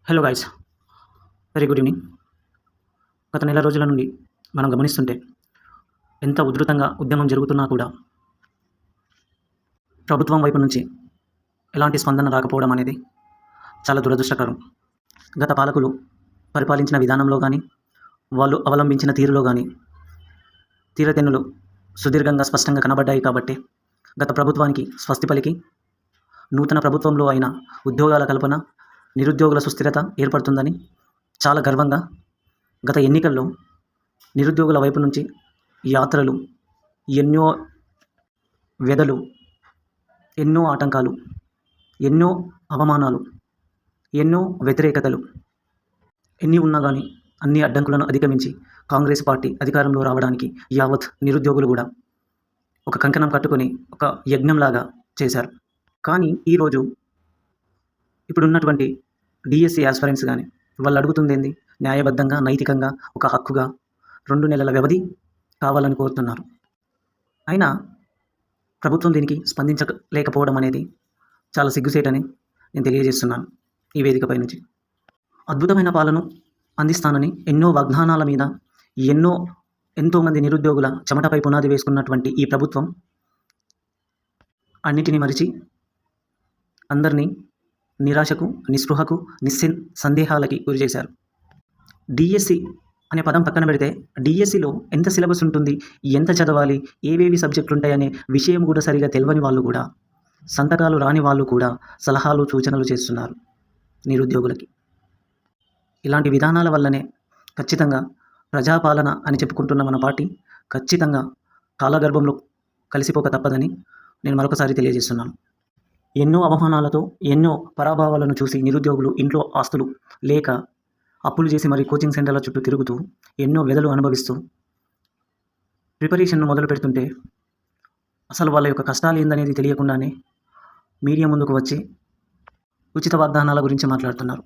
Hello guys, very good evening. గత నెల రోజుల నుండి మనం గమనిస్తుంటే ఎంత ఉధృతంగా ఉద్యమం జరుగుతున్నా కూడా ప్రభుత్వం వైపు నుంచి ఎలాంటి స్పందన రాకపోవడం అనేది చాలా దురదృష్టకరం. గత పాలకులు పరిపాలించిన విధానంలో కానీ, వాళ్ళు అవలంబించిన తీరులో కానీ తీరతెన్నులు సుదీర్ఘంగా స్పష్టంగా కనబడ్డాయి. కాబట్టి గత ప్రభుత్వానికి స్వస్తి పలికి నూతన ప్రభుత్వంలో అయిన ఉద్యోగాల కల్పన, నిరుద్యోగుల సుస్థిరత ఏర్పడుతుందని చాలా గర్వంగా గత ఎన్నికల్లో నిరుద్యోగుల వైపు నుంచి యాత్రలు, ఎన్నో వ్యధలు, ఎన్నో ఆటంకాలు, ఎన్నో అవమానాలు, ఎన్నో వ్యతిరేకతలు ఎన్ని ఉన్నా కానీ అన్ని అడ్డంకులను అధిగమించి కాంగ్రెస్ పార్టీ అధికారంలో రావడానికి యావత్ నిరుద్యోగులు కూడా ఒక కంకణం కట్టుకొని ఒక యజ్ఞంలాగా చేశారు. కానీ ఈరోజు ఇప్పుడున్నటువంటి డిఎస్సి యాస్పిరెంట్స్ కానీ వాళ్ళు అడుగుతుంది ఏంది? న్యాయబద్ధంగా, నైతికంగా ఒక హక్కుగా 2 నెలల వ్యవధి కావాలని కోరుతున్నారు. అయినా ప్రభుత్వం దీనికి స్పందించలేకపోవడం అనేది చాలా సిగ్గుసేటని నేను తెలియజేస్తున్నాను ఈ వేదికపై నుంచి. అద్భుతమైన పాలన అందిస్తానని ఎన్నో వాగ్దానాల మీద ఎంతోమంది నిరుద్యోగుల చెమటపై పునాది వేసుకున్నటువంటి ఈ ప్రభుత్వం అన్నిటినీ మరిచి అందరినీ నిరాశకు, నిస్పృహకు, సందేహాలకి గురి చేశారు. డిఎస్సి అనే పదం పక్కన పెడితే డిఎస్సిలో ఎంత సిలబస్ ఉంటుంది, ఎంత చదవాలి, ఏవేవి సబ్జెక్టులు ఉంటాయనే విషయం కూడా సరిగా తెలియని వాళ్ళు కూడా, సంతకాలు రాని వాళ్ళు కూడా సలహాలు, సూచనలు చేస్తున్నారు నిరుద్యోగులకి. ఇలాంటి విధానాల వల్లనే ఖచ్చితంగా ప్రజాపాలన అని చెప్పుకుంటున్న మన పార్టీ ఖచ్చితంగా కాలగర్భంలో కలిసిపోక తప్పదని నేను మరొకసారి తెలియజేస్తున్నాను. ఎన్నో అవమానాలతో, ఎన్నో పరాభవాలను చూసి నిరుద్యోగులు ఇంట్లో ఆస్తులు లేక అప్పులు చేసి మరి కోచింగ్ సెంటర్ల చుట్టూ తిరుగుతూ ఎన్నో వ్యధలు అనుభవిస్తూ ప్రిపరేషన్ను మొదలు పెడుతుంటే అసలు వాళ్ళ యొక్క కష్టాలు ఏందనేది తెలియకుండానే మీడియా ముందుకు వచ్చి ఉచిత వాగ్దానాల గురించి మాట్లాడుతున్నారు.